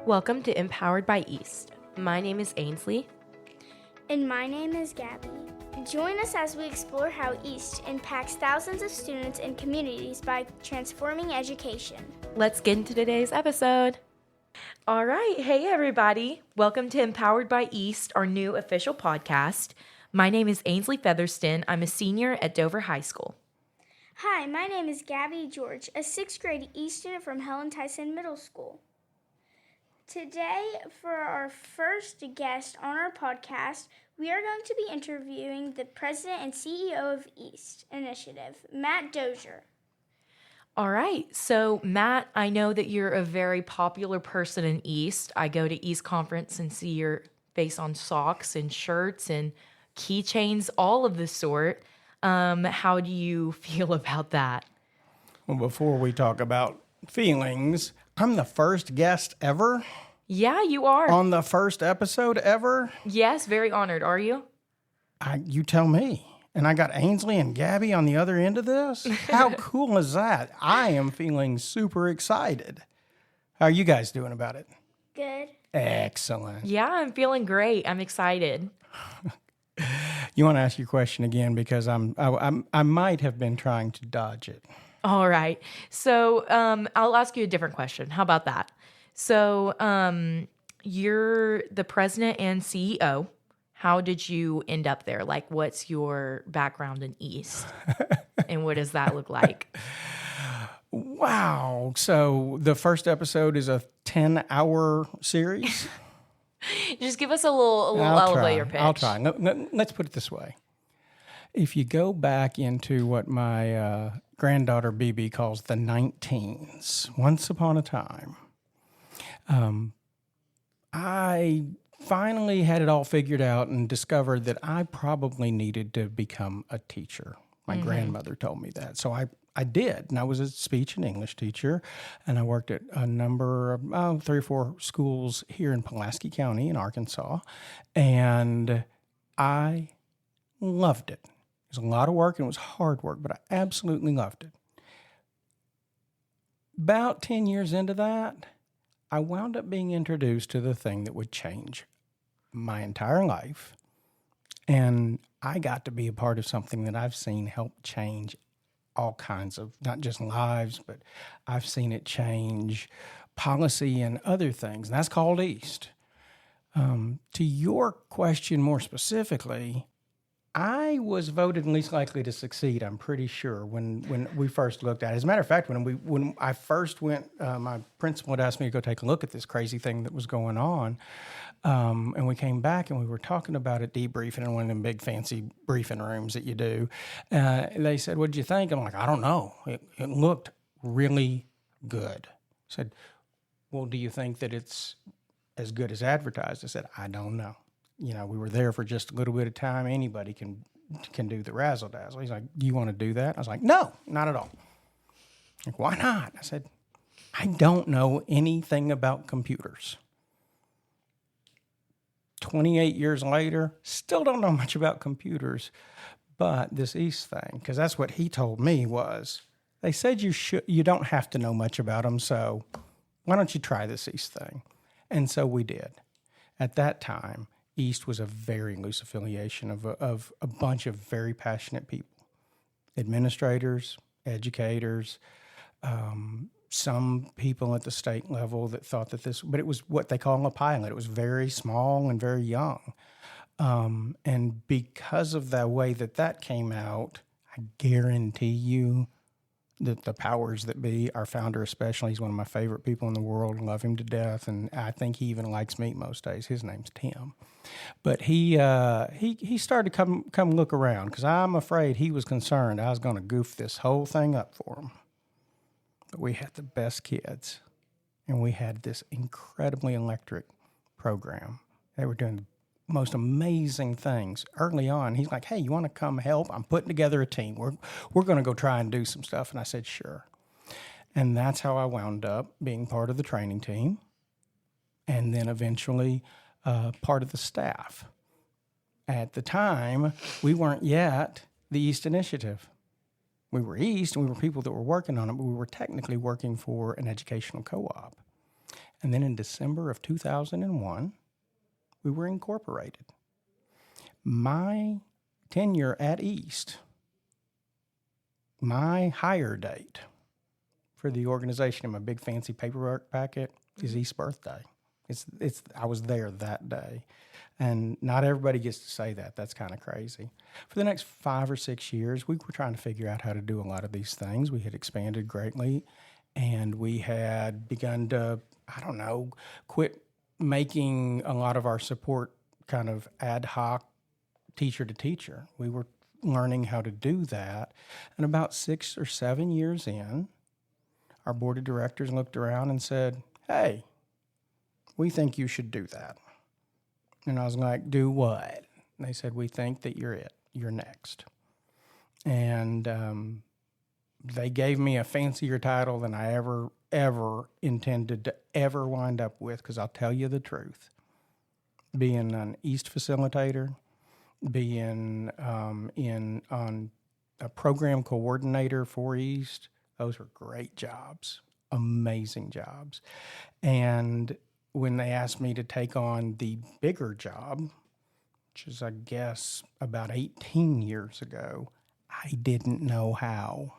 Welcome to Empowered by East. My name is Ainsley. And my name is Gabby. Join us as we explore how East impacts thousands of students and communities by transforming education. Let's get into today's episode. All right. Hey, everybody. Welcome to Empowered by East, our new official podcast. My name is Ainsley Featherston. I'm a senior at Dover High School. Hi, my name is Gabby George, a 6th grade East student from Helen Tyson Middle School. Today, for our first guest on our podcast, we are going to be interviewing the president and CEO of East Initiative, Matt Dozier. All right. So, Matt, I know that you're a very popular person in East. I go to East Conference and see your face on socks and shirts and keychains, all of the sort. How do you feel about that? Well, before we talk about feelings, I'm the first guest ever. Yeah, you are. On the first episode ever. Yes, very honored. Are you? You tell me. And I got Ainsley and Gabby on the other end of this. How cool is that? I am feeling super excited. How are you guys doing about it? Good. Excellent. Yeah, I'm feeling great. I'm excited. You want to ask your question again because I might have been trying to dodge it. All right. So I'll ask you a different question. How about that? So you're the president and CEO. How did you end up there? Like, what's your background in East? And what does that look like? Wow. So the first episode is a 10-hour series? Just give us a little elevator pitch. I'll try. Let's put it this way. If you go back into what my granddaughter BB calls the 19s, once upon a time, I finally had it all figured out and discovered that I probably needed to become a teacher. My grandmother told me that. So I did, and I was a speech and English teacher, and I worked at a number of 3 or 4 schools here in Pulaski County in Arkansas, and I loved it. It was a lot of work, and it was hard work, but I absolutely loved it. About 10 years into that, I wound up being introduced to the thing that would change my entire life, and I got to be a part of something that I've seen help change all kinds of, not just lives, but I've seen it change policy and other things, and that's called East. To your question more specifically, I was voted least likely to succeed, I'm pretty sure, when we first looked at it. As a matter of fact, when I first went, my principal had asked me to go take a look at this crazy thing that was going on, and we came back and we were talking about it, debriefing in one of them big fancy briefing rooms that you do. They said, "What'd you think?" I'm like, "I don't know. It looked really good." I said, "Well, do you think that it's as good as advertised?" I said, "I don't know. You know, we were there for just a little bit of time. Anybody can do the razzle dazzle." He's like, "Do you want to do that?" I was like, "No, not at all." Like, "Why not?" I said, "I don't know anything about computers." 28 years later, still don't know much about computers, but this East thing, because that's what he told me was, they said you don't have to know much about them, so why don't you try this East thing? And so we did. At that time, East was a very loose affiliation of a bunch of very passionate people, administrators, educators, some people at the state level that thought that but it was what they call a pilot. It was very small and very young. And because of the way that came out, I guarantee you that the powers that be, our founder especially, he's one of my favorite people in the world, love him to death, and I think he even likes me most days. His name's Tim. But he started to come look around because I'm afraid he was concerned I was going to goof this whole thing up for him. But we had the best kids, and we had this incredibly electric program. They were doing the most amazing things early on. He's like, "Hey, you want to come help? I'm putting together a team. We're going to go try and do some stuff." And I said, "Sure." And that's how I wound up being part of the training team, and then eventually part of the staff. At the time, we weren't yet the East Initiative. We were East, and we were people that were working on it, but we were technically working for an educational co-op. And then in December of 2001, we were incorporated. My tenure at East, my hire date for the organization in my big fancy paperwork packet is East's birthday. I was there that day. And not everybody gets to say that. That's kind of crazy. For the next 5 or 6 years, we were trying to figure out how to do a lot of these things. We had expanded greatly, and we had begun to, quit making a lot of our support kind of ad hoc teacher to teacher. We were learning how to do that. And about 6 or 7 years in, our board of directors looked around and said, hey, we think you should do that. And I was like, do what? And they said, we think that you're it. You're next. And they gave me a fancier title than I ever intended to ever wind up with, because I'll tell you the truth. Being an East facilitator, being on a program coordinator for East, those were great jobs, amazing jobs. And when they asked me to take on the bigger job, which is, I guess, about 18 years ago, I didn't know how.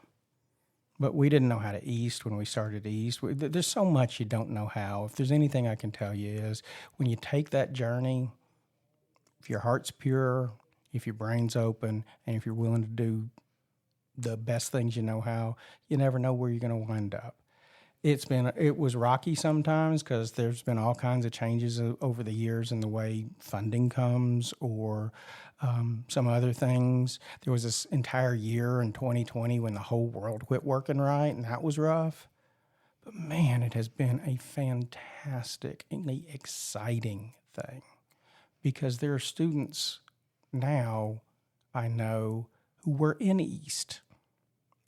But we didn't know how to East when we started East. There's so much you don't know how. If there's anything I can tell you is, when you take that journey, if your heart's pure, if your brain's open, and if you're willing to do the best things you know how, you never know where you're going to wind up. It was rocky sometimes, because there's been all kinds of changes over the years in the way funding comes, or some other things. There was this entire year in 2020 when the whole world quit working right, and that was rough. But man, it has been a fantastically exciting thing, because there are students now I know who were in East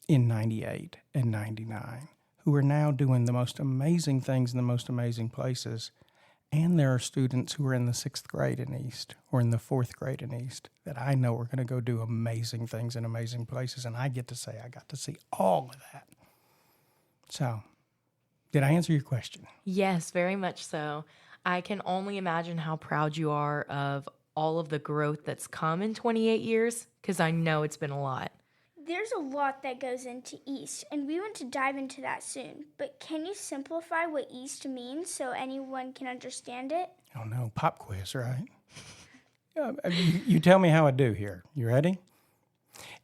in 98 and 99, who are now doing the most amazing things in the most amazing places. And there are students who are in the 6th grade in East, or in the 4th grade in East, that I know are going to go do amazing things in amazing places. And I get to say I got to see all of that. So, did I answer your question? Yes, very much so. I can only imagine how proud you are of all of the growth that's come in 28 years, because I know it's been a lot. There's a lot that goes into East, and we want to dive into that soon. But can you simplify what East means so anyone can understand it? Oh no, pop quiz, right? You tell me how I do here. You ready?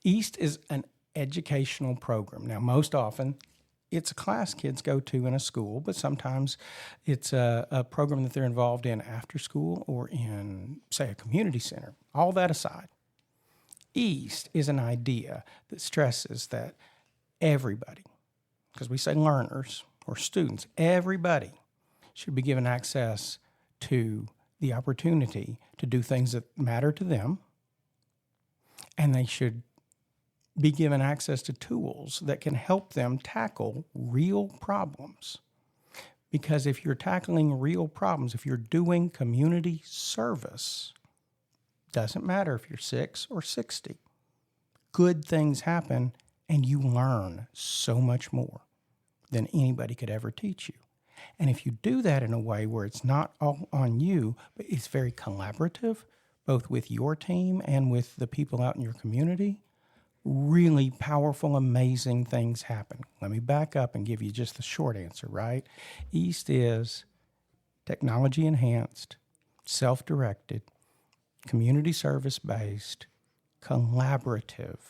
East is an educational program. Now, most often, it's a class kids go to in a school, but sometimes it's a program that they're involved in after school, or in, say, a community center. All that aside, East is an idea that stresses that everybody, because we say learners or students, everybody should be given access to the opportunity to do things that matter to them, and they should be given access to tools that can help them tackle real problems. Because if you're tackling real problems, if you're doing community service, doesn't matter if you're 6 or 60, good things happen, and you learn so much more than anybody could ever teach you. And if you do that in a way where it's not all on you, but it's very collaborative, both with your team and with the people out in your community, really powerful, amazing things happen. Let me back up and give you just the short answer, right? East is technology enhanced, self-directed, community service-based, collaborative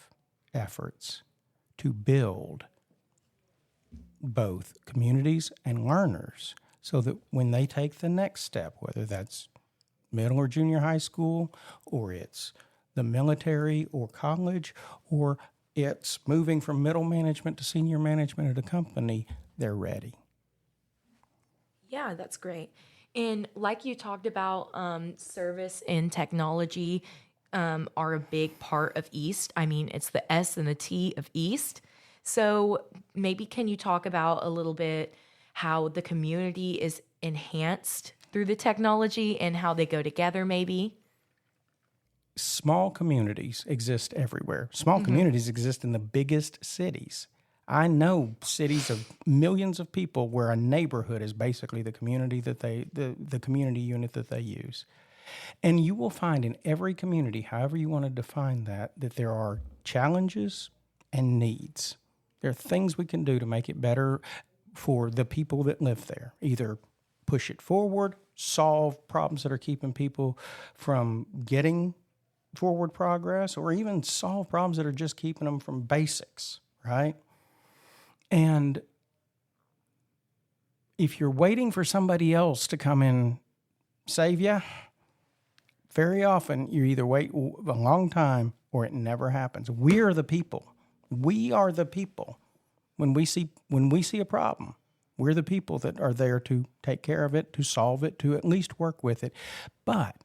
efforts to build both communities and learners, so that when they take the next step, whether that's middle or junior high school, or it's the military or college, or it's moving from middle management to senior management at a company, they're ready. Yeah, that's great. And like you talked about, service and technology are a big part of East. I mean, it's the S and the T of East. So maybe can you talk about a little bit how the community is enhanced through the technology and how they go together maybe? Small communities exist everywhere. Small communities exist in the biggest cities. I know cities of millions of people where a neighborhood is basically the community that the community unit that they use. And you will find in every community, however you want to define that there are challenges and needs. There are things we can do to make it better for the people that live there. Either push it forward, solve problems that are keeping people from getting forward progress, or even solve problems that are just keeping them from basics, right? And if you're waiting for somebody else to come and save you, very often you either wait a long time or it never happens. We are the people. We are the people. When we see a problem, we're the people that are there to take care of it, to solve it, to at least work with it. But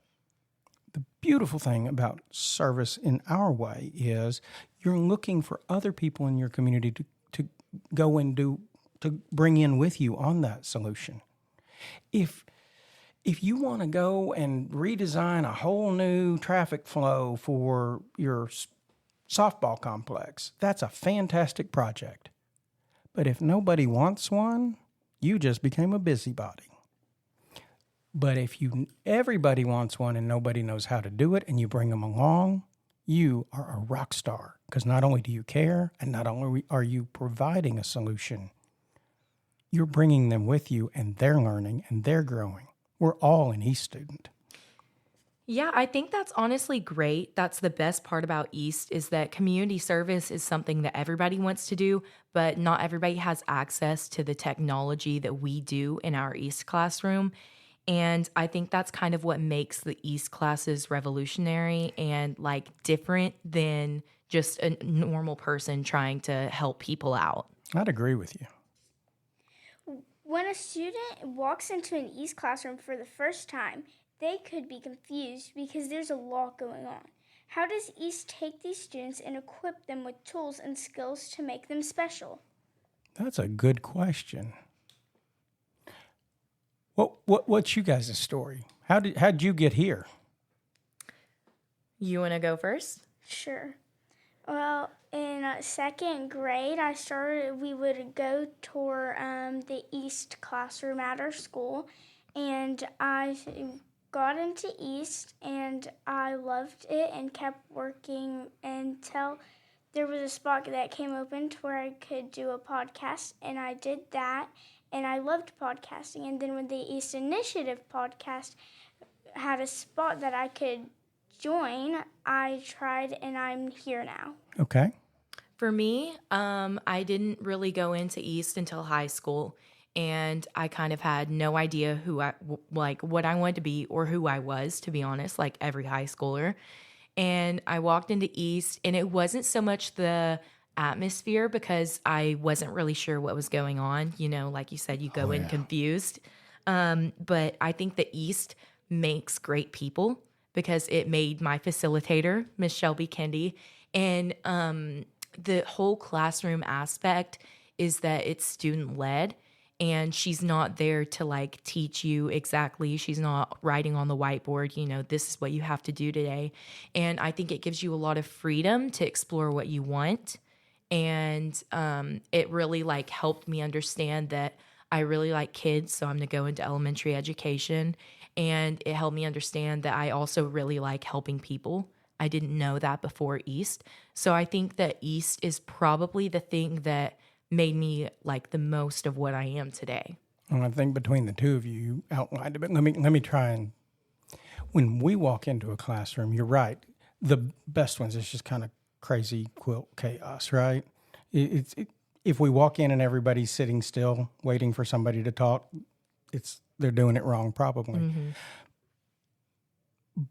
the beautiful thing about service in our way is you're looking for other people in your community to go and to bring in with you on that solution. If you want to go and redesign a whole new traffic flow for your softball complex, that's a fantastic project. But if nobody wants one, you just became a busybody. But if everybody wants one and nobody knows how to do it and you bring them along, you are a rock star. Because not only do you care and not only are you providing a solution, you're bringing them with you and they're learning and they're growing. We're all an East student. Yeah, I think that's honestly great. That's the best part about East is that community service is something that everybody wants to do, but not everybody has access to the technology that we do in our East classroom. And I think that's kind of what makes the East classes revolutionary and like different than just a normal person trying to help people out. I'd agree with you. When a student walks into an East classroom for the first time, they could be confused because there's a lot going on. How does East take these students and equip them with tools and skills to make them special? That's a good question. What's you guys' story? How'd you get here? You want to go first? Sure. Well, in second grade, we would go tour the East classroom at our school, and I got into East, and I loved it and kept working until there was a spot that came open to where I could do a podcast, and I did that, and I loved podcasting. And then when the East Initiative podcast had a spot that I could join, I tried, and I'm here now. Okay. For me, I didn't really go into East until high school, and I kind of had no idea what I wanted to be or who I was, to be honest, like every high schooler. And I walked into East, and it wasn't so much the atmosphere because I wasn't really sure what was going on. You know, like you said, you go in confused. But I think the East makes great people because it made my facilitator, Miss Shelby Kendi, and the whole classroom aspect is that it's student-led, and she's not there to like teach you exactly. She's not writing on the whiteboard, you know, this is what you have to do today. And I think it gives you a lot of freedom to explore what you want. And it really like helped me understand that I really like kids, so I'm going to go into elementary education. And it helped me understand that I also really like helping people. I didn't know that before East. So I think that East is probably the thing that made me like the most of what I am today. Well, I think between the two of you, you outlined it, but let me try and, when we walk into a classroom, you're right. The best ones is just kind of crazy quilt chaos, right? If we walk in and everybody's sitting still waiting for somebody to talk, they're doing it wrong probably. Mm-hmm.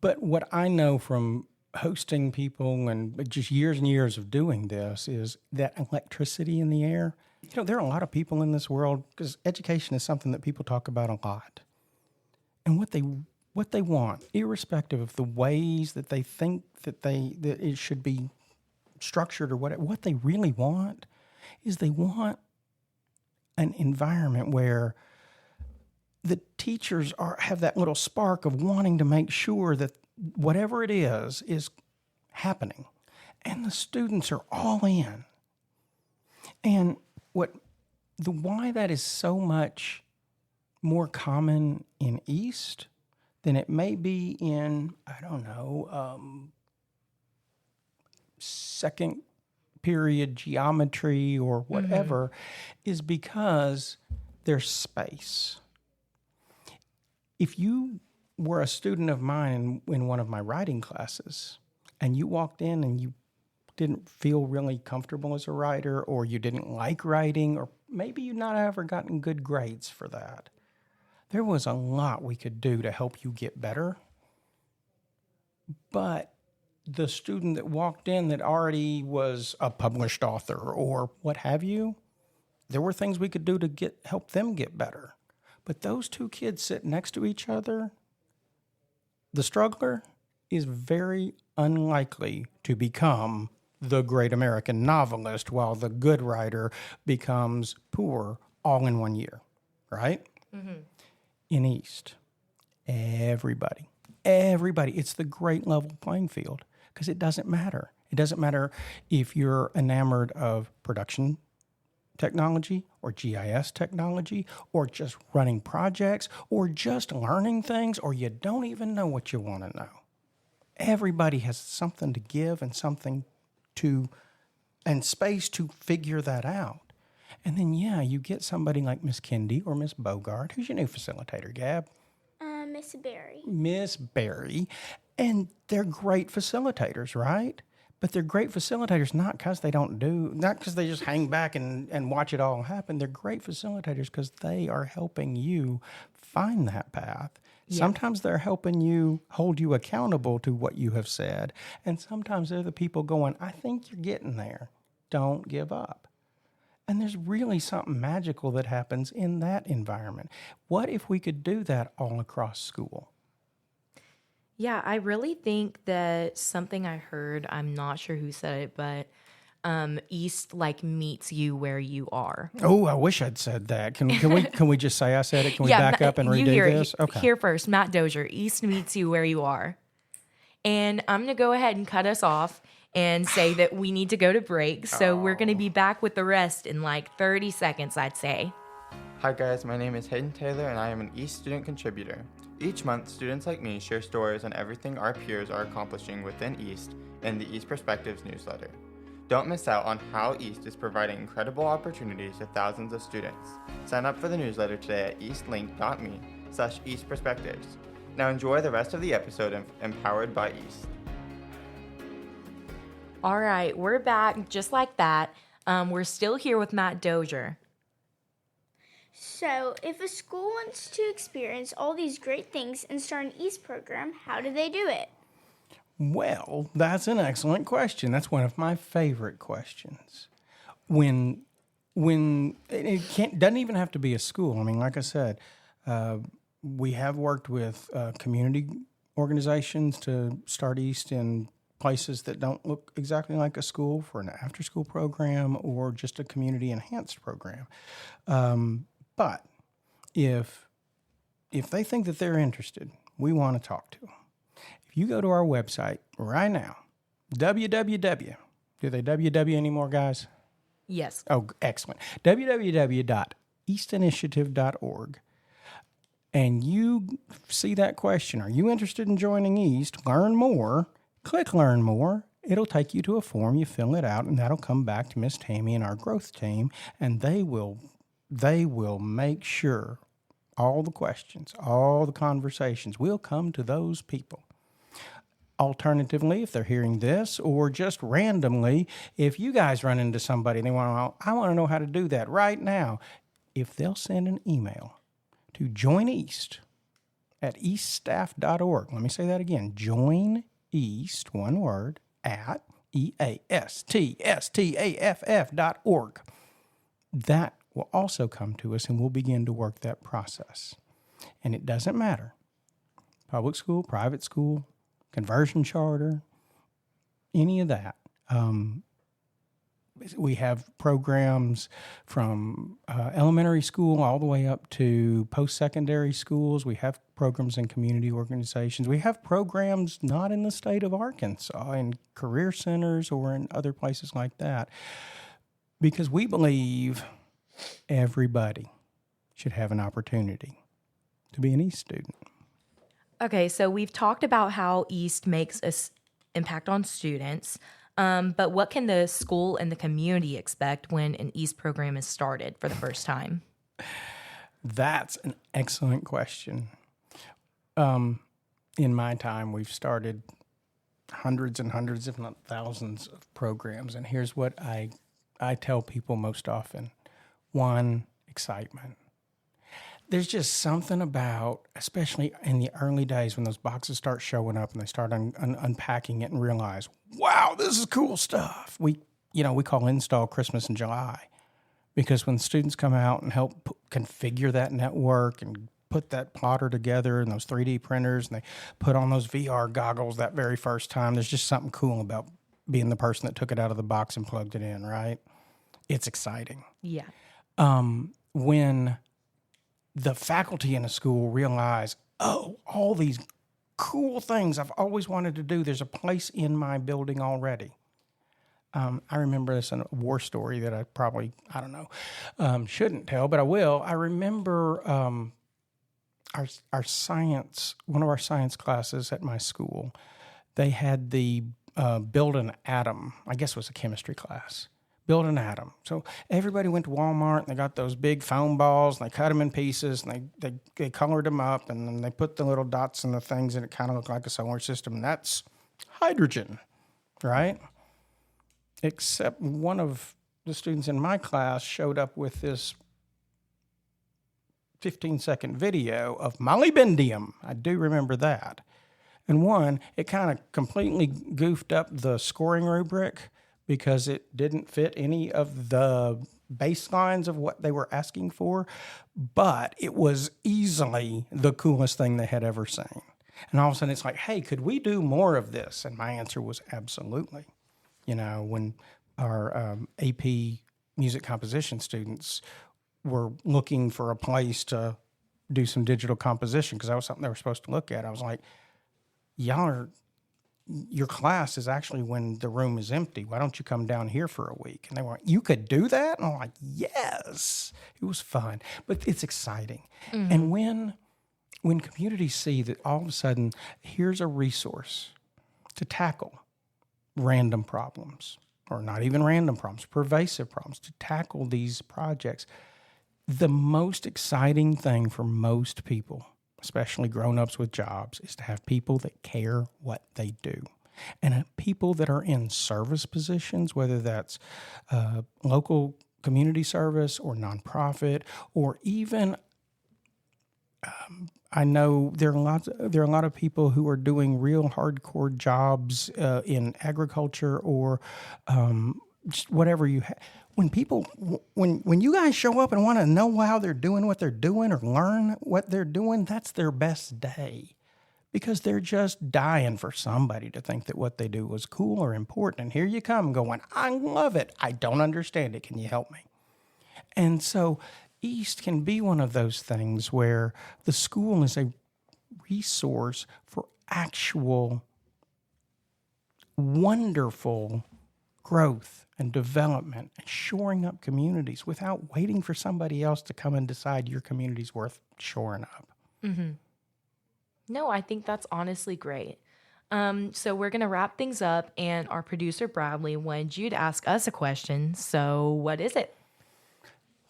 But what I know from hosting people and just years and years of doing this is that electricity in the air. You know, there are a lot of people in this world, because education is something that people talk about a lot. And what they want, irrespective of the ways that they think that it should be structured or what they really want is they want an environment where the teachers have that little spark of wanting to make sure that whatever it is happening, and the students are all in. And why that is so much more common in East than it may be in, I don't know, second period geometry or whatever, is because there's space. If you were a student of mine in one of my writing classes and you walked in and you didn't feel really comfortable as a writer, or you didn't like writing, or maybe you'd not ever gotten good grades for that, there was a lot we could do to help you get better. But the student that walked in that already was a published author or what have you, there were things we could do to help them get better. But those two kids sit next to each other, the struggler is very unlikely to become the great American novelist while the good writer becomes poor all in 1 year, right? In East, everybody, it's the great level playing field. Because it doesn't matter. It doesn't matter if you're enamored of production technology or GIS technology or just running projects or just learning things, or you don't even know what you want to know. Everybody has something to give and space to figure that out. And then, you get somebody like Miss Kendi or Miss Bogart. Who's your new facilitator, Gab? Miss Berry. Miss Berry. And they're great facilitators, right? But they're great facilitators not because they just hang back and watch it all happen. They're great facilitators because they are helping you find that path. Yeah. Sometimes they're helping you hold you accountable to what you have said. And sometimes they're the people going, I think you're getting there. Don't give up. And there's really something magical that happens in that environment. What if we could do that all across school? Yeah, I really think that something I heard, I'm not sure who said it, but East meets you where you are. Oh, I wish I'd said that. Can we just say I said it? Can we back up and redo this? Okay. Here first, Matt Dozier, East meets you where you are. And I'm going to go ahead and cut us off and say that we need to go to break. So we're going to be back with the rest in 30 seconds, I'd say. Hi guys, my name is Hayden Taylor and I am an East student contributor. Each month, students like me share stories on everything our peers are accomplishing within East in the East Perspectives newsletter. Don't miss out on how East is providing incredible opportunities to thousands of students. Sign up for the newsletter today at eastlink.me/eastperspectives. Now enjoy the rest of the episode empowered by East. All right, we're back just like that. We're still here with Matt Dozier. So, if a school wants to experience all these great things and start an East program, how do they do it? Well, that's an excellent question. That's one of my favorite questions. When it doesn't even have to be a school. I mean, like I said, we have worked with community organizations to start East in places that don't look exactly like a school for an after-school program or just a community-enhanced program. But if they think that they're interested, we want to talk to them. If you go to our website right now, www. Do they WW anymore, guys? Yes. Oh, excellent. www.eastinitiative.org. And you see that question, are you interested in joining East? Learn more. Click Learn More. It'll take you to a form. You fill it out, and that'll come back to Miss Tammy and our growth team, and they will make sure all the questions, all the conversations will come to those people. Alternatively, if they're hearing this, or just randomly, if you guys run into somebody and I want to know how to do that right now, if they'll send an email to Join East at eaststaff.org. Let me say that again. Join East, one word, at eaststaff.org. That will also come to us, and we'll begin to work that process. And it doesn't matter. Public school, private school, conversion charter, any of that. We have programs from elementary school all the way up to post-secondary schools. We have programs in community organizations. We have programs not in the state of Arkansas, in career centers or in other places like that. Because we believe everybody should have an opportunity to be an East student. Okay, so we've talked about how East makes an impact on students, but what can the school and the community expect when an East program is started for the first time? That's an excellent question. In my time, we've started hundreds and hundreds, if not thousands, of programs. And here's what I tell people most often. One, excitement. There's just something about, especially in the early days when those boxes start showing up and they start unpacking it and realize, wow, this is cool stuff. We call install Christmas in July, because when students come out and help configure that network and put that plotter together and those 3D printers, and they put on those VR goggles that very first time, there's just something cool about being the person that took it out of the box and plugged it in, right? It's exciting. Yeah. When the faculty in a school realize, oh, all these cool things I've always wanted to do, there's a place in my building already. I remember this in a war story that I probably, shouldn't tell, but I will. I remember our science, one of our science classes at my school, they had the build an atom, I guess it was a chemistry class. Build an atom. So everybody went to Walmart and they got those big foam balls and they cut them in pieces and they colored them up and then they put the little dots in the things and it kind of looked like a solar system. And that's hydrogen, right? Except one of the students in my class showed up with this 15-second video of molybdenum. I do remember that. And one, it kind of completely goofed up the scoring rubric because it didn't fit any of the baselines of what they were asking for, but it was easily the coolest thing they had ever seen. And all of a sudden it's like, hey, could we do more of this? And my answer was absolutely. You know, when our AP music composition students were looking for a place to do some digital composition, because that was something they were supposed to look at, I was like, your class is actually when the room is empty. Why don't you come down here for a week? And they were like, you could do that? And I'm like, yes. It was fun, but it's exciting. Mm-hmm. And when communities see that all of a sudden, here's a resource to tackle random problems, or not even random problems, pervasive problems, to tackle these projects, the most exciting thing for most people, especially grown-ups with jobs, is to have people that care what they do. And people that are in service positions, whether that's local community service or nonprofit, or even I know there are a lot of people who are doing real hardcore jobs in agriculture or just whatever you have. When you guys show up and want to know how they're doing what they're doing or learn what they're doing, that's their best day, because they're just dying for somebody to think that what they do was cool or important. And here you come going, I love it. I don't understand it. Can you help me? And so East can be one of those things where the school is a resource for actual wonderful growth and development and shoring up communities without waiting for somebody else to come and decide your community's worth shoring up. Mm-hmm. No, I think that's honestly great. So we're going to wrap things up, and our producer, Bradley, wanted you to ask us a question. So what is it?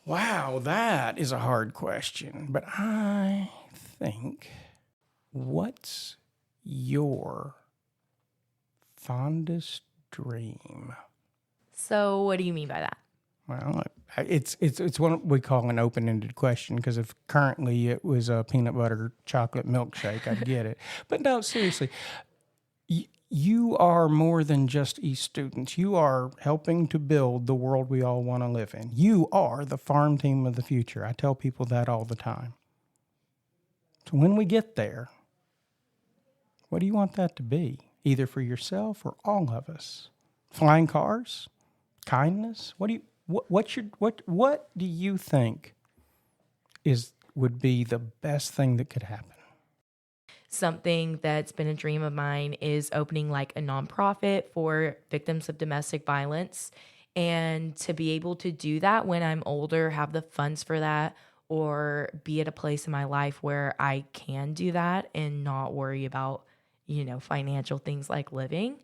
Wow, that is a hard question. But I think, what's your fondest dream? So what do you mean by that? Well, it's what we call an open-ended question, because if currently it was a peanut butter chocolate milkshake, I'd get it. But no, seriously, you are more than just East students. You are helping to build the world we all want to live in. You are the farm team of the future. I tell people that all the time. So when we get there, what do you want that to be? Either for yourself or all of us? Flying cars? Kindness? What do you think would be the best thing that could happen? Something that's been a dream of mine is opening like a nonprofit for victims of domestic violence. And to be able to do that when I'm older, have the funds for that, or be at a place in my life where I can do that and not worry about, financial things like living,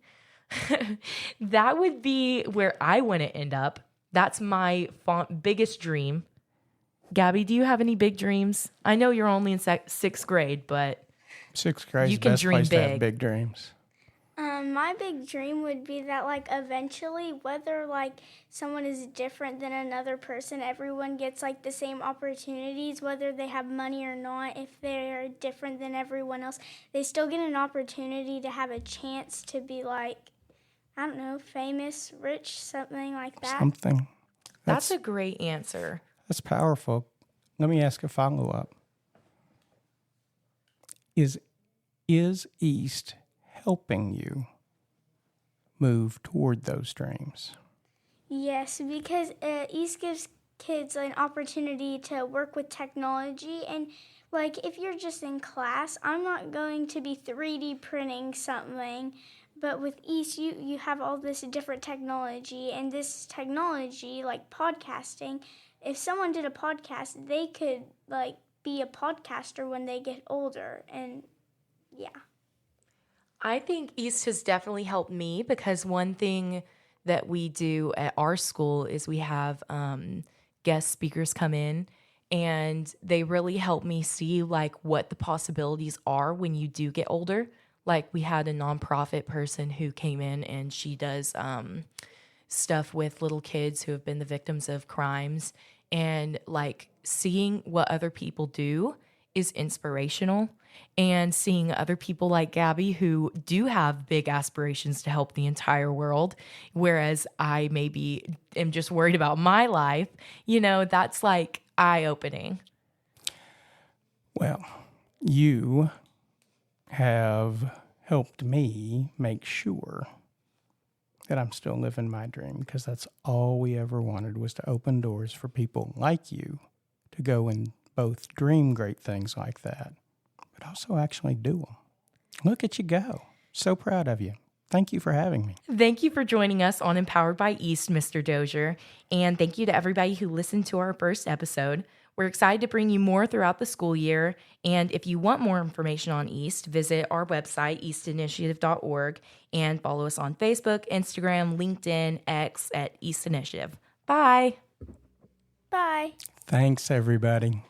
that would be where I want to end up. That's my biggest dream. Gabby, do you have any big dreams? I know you're only in sixth grade, but Sixth grade is you the can best dream place to have big. big dreams. My big dream would be that, like, eventually, whether, like, someone is different than another person, everyone gets, like, the same opportunities, whether they have money or not. If they're different than everyone else, they still get an opportunity to have a chance to be, like, I don't know, famous, rich, something like that. Something. That's a great answer. That's powerful. Let me ask a follow-up. Is East helping you move toward those dreams? Yes, because East gives kids an opportunity to work with technology. And, like, if you're just in class, I'm not going to be 3D printing something. But with East, you have all this different technology. And this technology, like podcasting, if someone did a podcast, they could, like, be a podcaster when they get older. And, yeah. I think East has definitely helped me because one thing that we do at our school is we have guest speakers come in, and they really help me see like what the possibilities are when you do get older. Like we had a nonprofit person who came in and she does stuff with little kids who have been the victims of crimes, and like seeing what other people do is inspirational, and seeing other people like Gabby who do have big aspirations to help the entire world, whereas I maybe am just worried about my life, that's like eye-opening. Well, you have helped me make sure that I'm still living my dream, because that's all we ever wanted, was to open doors for people like you to go and both dream great things like that, but also actually do them. Look at you go. So proud of you. Thank you for having me. Thank you for joining us on Empowered by East, Mr. Dozier. And thank you to everybody who listened to our first episode. We're excited to bring you more throughout the school year. And if you want more information on East, visit our website, eastinitiative.org, and follow us on Facebook, Instagram, LinkedIn, X at East Initiative. Bye. Bye. Thanks, everybody.